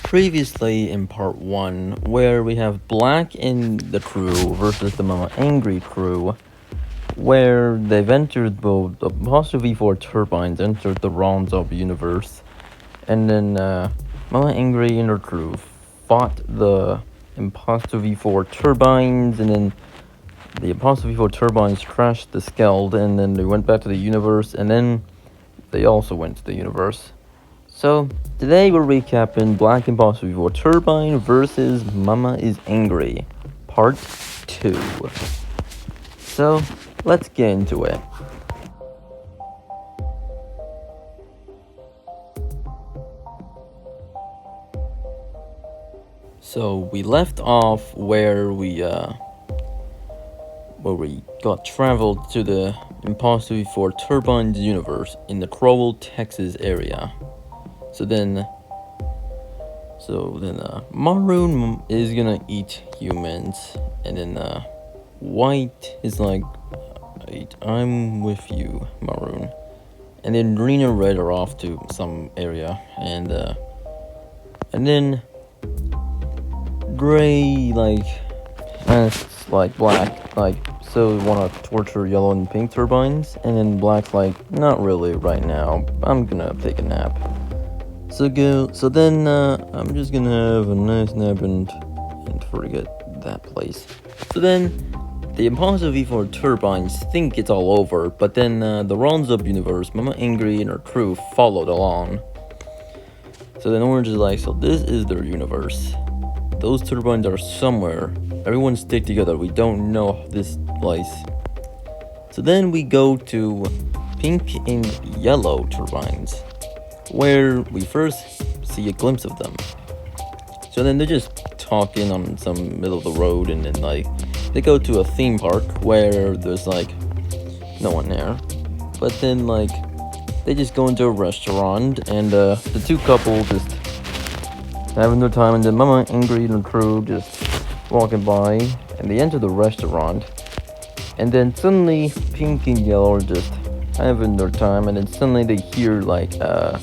Previously in part 1, where we have Black and the crew versus the Mama Angry crew, where they've entered the imposter V4 turbines entered the realms of universe, and then Mama Angry and her crew fought the imposter V4 turbines, and then the imposter V4 turbines crashed the Skeld, and then they went back to the universe, and then they also went to the universe. So, today we're recapping Black Imposter V4 Turbine versus Mama is Angry, Part 2. So, let's get into it. So, we left off where we got traveled to the Imposter V4 Turbine's universe in the Crowell, Texas area. So then Maroon is gonna eat humans, and then White is like, I'm with you, Maroon. And then Green and Red are off to some area, and then Gray asks Black so we wanna torture Yellow and Pink turbines, and then Black's like, not really right now, I'm gonna take a nap. So then I'm just gonna have a nice nap and forget that place. So then the Imposter V4 turbines think it's all over, but then the Realms Up universe, Mama Angry and her crew followed along. So then Orange is like, so this is their universe. Those turbines are somewhere. Everyone stick together. We don't know this place. So then we go to Pink and Yellow turbines, where we first see a glimpse of them. So then they're just talking on some middle of the road, and then they go to a theme park where there's no one there. But then they just go into a restaurant, and the two couples just having their time, and then Mama Angry and the crew just walking by, and they enter the restaurant, and then suddenly Pink and Yellow are just having their time, and then suddenly they hear a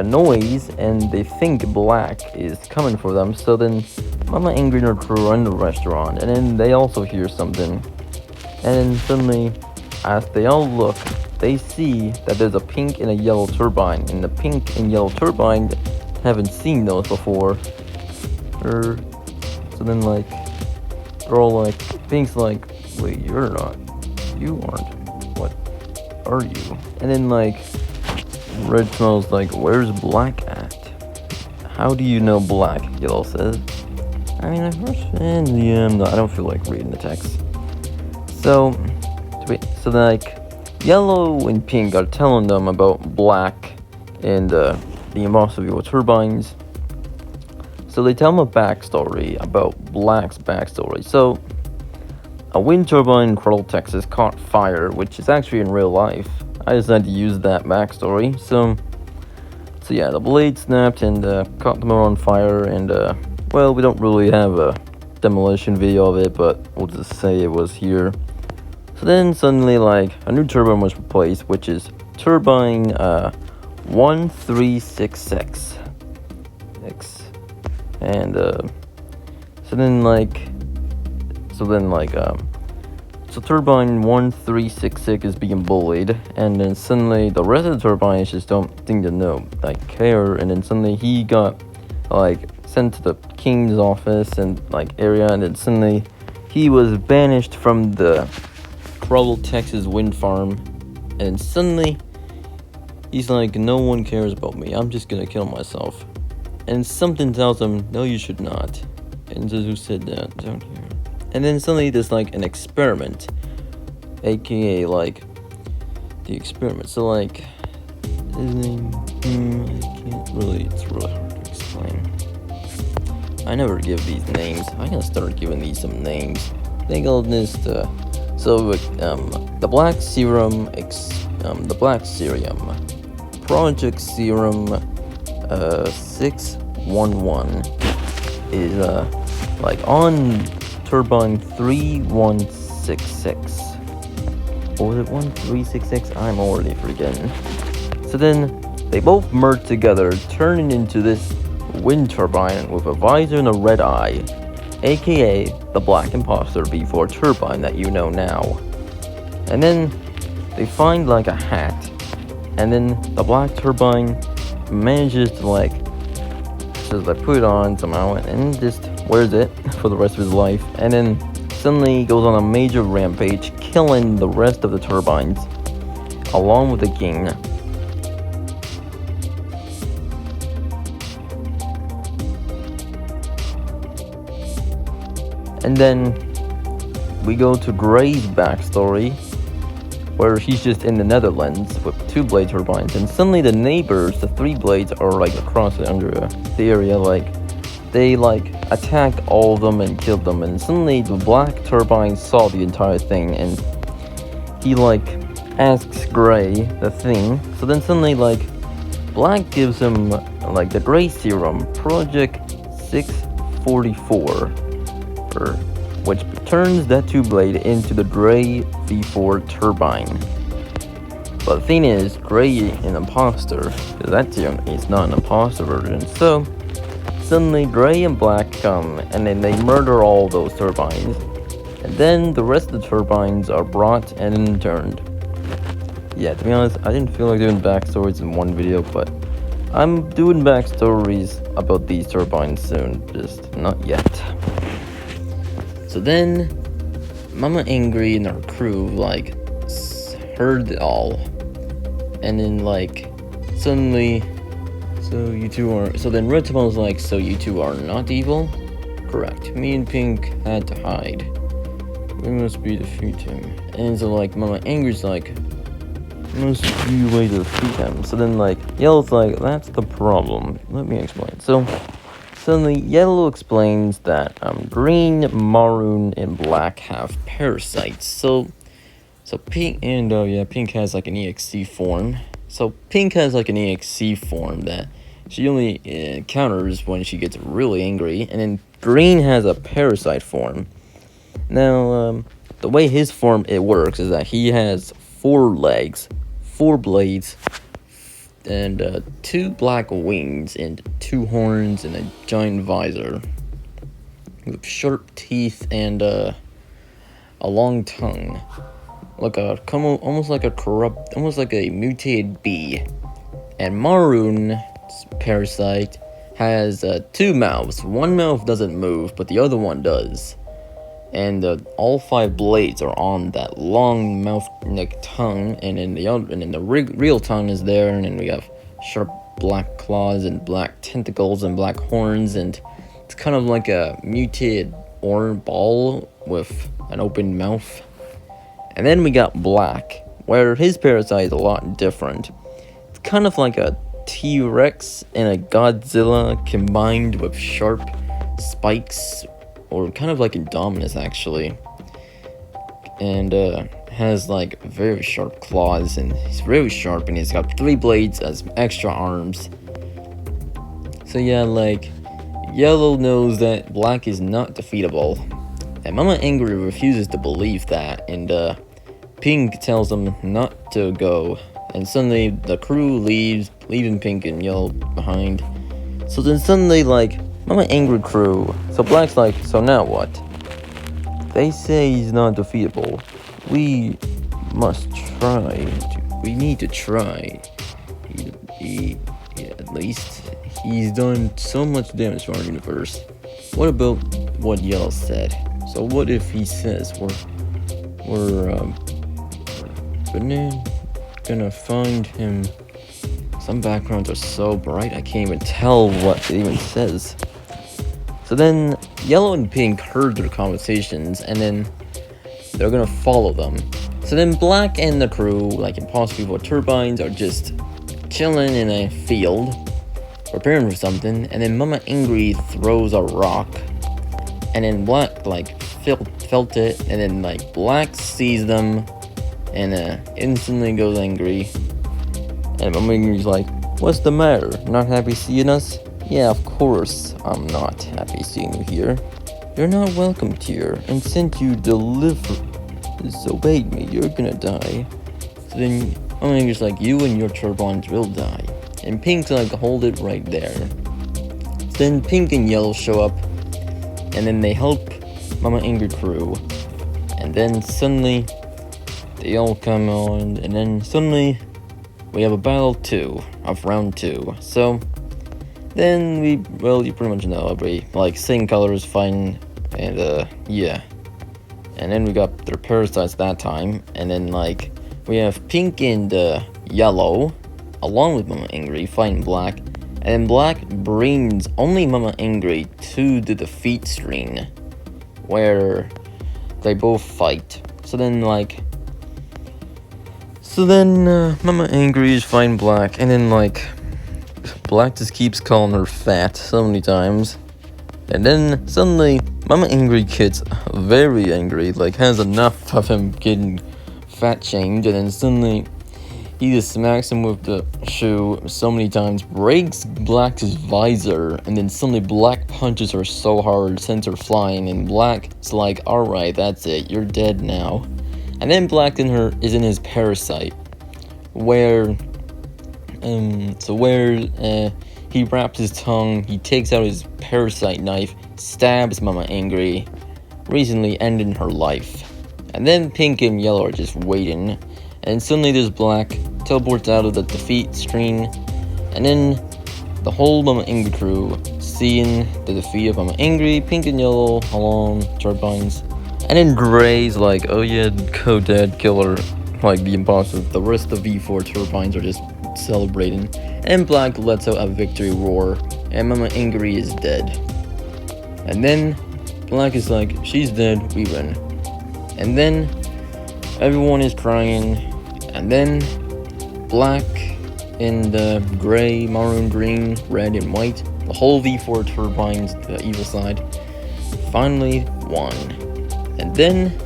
noise, and they think Black is coming for them. So then Mama Angry and her crew are in the restaurant, and then they also hear something, and then suddenly as they all look, they see that there's a Pink and a Yellow turbine, and the Pink and Yellow turbine haven't seen those before. So then they're all like, Pink's like, wait, you aren't, what are you? And then Red smells like, where's Black at? How do you know Black? Yellow says. I mean, I don't feel like reading the text. So Yellow and Pink are telling them about Black and the Imposter V4 turbines. So they tell them a backstory about Black's backstory. So a wind turbine in Crowell, Texas caught fire, which is actually in real life. I decided to use that backstory. So yeah, the blade snapped and caught them on fire, and we don't really have a demolition video of it, but we'll just say it was here. So then suddenly a new turbine was replaced, which is turbine 1366. And so turbine 1366 is being bullied, and then suddenly the rest of the turbines just don't think to care, and then suddenly he got sent to the king's office and area, and then suddenly he was banished from the Crowell, Texas wind farm, and suddenly he's like, no one cares about me, I'm just gonna kill myself. And something tells him, no, you should not. And who said that? Down here. And then suddenly there's an experiment, aka the experiment. So his name, it's really hard to explain. I never give these names. I'm gonna start giving these some names. Think I'll just the Black Serum, the Black Serum, Project Serum 611 is on turbine 3166. Or was it 1366? I'm already forgetting. So then they both merge together, turning into this wind turbine with a visor and a red eye, aka the black imposter before turbine that you know now. And then they find like a hat, and then the black turbine manages to like just like put it on somehow and just wears it for the rest of his life, and then suddenly goes on a major rampage, killing the rest of the turbines along with the king. And then we go to Gray's backstory, where he's just in the Netherlands with 2 blade turbines, and suddenly the neighbors, the 3 blades, are like across under the area, like they like attacked all of them and killed them, and suddenly the black turbine saw the entire thing, and he like asks Gray the thing. So then suddenly like Black gives him like the Gray serum, Project 644, which turns that 2-blade into the Gray V4 turbine. But the thing is, Gray an imposter, because that serum is not an imposter version. So suddenly Gray and Black come, and then they murder all those turbines, and then the rest of the turbines are brought and turned. Yeah, to be honest, I didn't feel like doing backstories in one video, but I'm doing backstories about these turbines soon, just not yet. So then, Mama Angry and her crew, like, heard it all, and then, like, suddenly, so then Red Tunnel's like, so you two are not evil? Correct. Me and Pink had to hide. We must defeat him. And so, like, Mama Angry's like, must be a way to defeat him. So then, like, Yellow's like, that's the problem. Let me explain. So suddenly, Yellow explains that Green, Maroon, and Black have parasites. So Pink and Pink has like an EXC form. So Pink has like an EXC form that she only encounters when she gets really angry, and then Green has a parasite form. Now, the way his form it works is that he has 4 legs, 4 blades, and 2 black wings, and 2 horns, and a giant visor with sharp teeth and a long tongue, like almost like a mutated bee. And Maroon's parasite has 2 mouths. One mouth doesn't move, but the other one does. And all 5 blades are on that long mouth neck tongue, and then the real tongue is there, and then we have sharp black claws and black tentacles and black horns, and it's kind of like a mutated orange ball with an open mouth. And then we got Black, where his parasite is a lot different. It's kind of like a T-Rex and a Godzilla combined with sharp spikes, or kind of like Indominus actually, and has like very sharp claws, and he's very sharp, and he's got 3 blades as extra arms. So yeah, like, Yellow knows that Black is not defeatable, and Mama Angry refuses to believe that, and Pink tells him not to go, and suddenly the crew leaves, leaving Pink and Yellow behind. So then suddenly, like, Mama Angry crew, so Black's like, so now what? They say he's not defeatable. We must try. We need to try. At least he's done so much damage to our universe. What about what Yellow said? So what if he says we're gonna find him? Some backgrounds are so bright I can't even tell what it even says. So then Yellow and Pink heard their conversations, and then they're gonna follow them. So then Black and the crew, like imposter people with turbines, are just chilling in a field, preparing for something, and then Mama Angry throws a rock, and then Black like felt it, and then like Black sees them and instantly goes angry. And Mama Angry's like, what's the matter? Not happy seeing us? Yeah, of course I'm not happy seeing you here. You're not welcome here, and since you disobeyed me, you're gonna die. So then Mama Angry's like, you and your turbines will die. And Pink's like, hold it right there. then pink and yellow show up, and then they help Mama Angry crew, and then suddenly they all come on, and then suddenly we have a battle 2 of round 2. So then you pretty much know, like same colors, fine, and yeah. And then we got their parasites that time, and then like we have pink and yellow, along with Mama Angry, fighting black, and then black brings only Mama Angry to the defeat screen, where they both fight. So then Mama Angry is fighting black, and then like black just keeps calling her fat so many times, and then suddenly Mama Angry gets very angry, like has enough of him getting fat shamed, and then suddenly he just smacks him with the shoe so many times, breaks Black's visor, and then suddenly Black punches her so hard, sends her flying, and Black's like, alright, that's it, you're dead now. And then Black is in his parasite, where he wraps his tongue, he takes out his parasite knife, stabs Mama Angry, recently ending her life. And then pink and yellow are just waiting, and suddenly there's black, teleports out of the defeat screen, and then the whole Mama Angry crew, seeing the defeat of Mama Angry, pink and yellow, along turbines, and then gray's like, oh yeah, go dead, kill her, like the imposter. The rest of V4 turbines are just celebrating, and black lets out a victory roar, and Mama Angry is dead. And then black is like, she's dead, we win. And then everyone is crying, and then black and gray, maroon, green, red, and white, the whole V4 turbines, the evil side, finally won. And then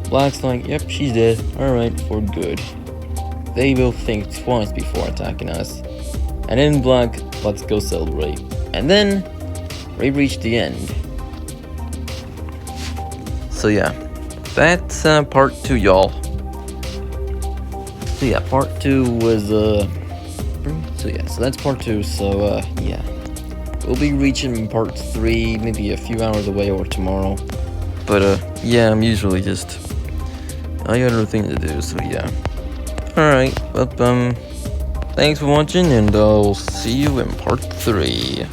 black's like, yep, she's dead, alright, for good. They will think twice before attacking us. And then black, let's go celebrate. And then we reach the end. So yeah, that's part 2, y'all. So yeah, part 2 was so that's part 2. So yeah, we'll be reaching part 3 maybe a few hours away or tomorrow. But yeah, I'm usually just, I got other things to do, so yeah. Alright, well, thanks for watching, and I'll see you in part 3.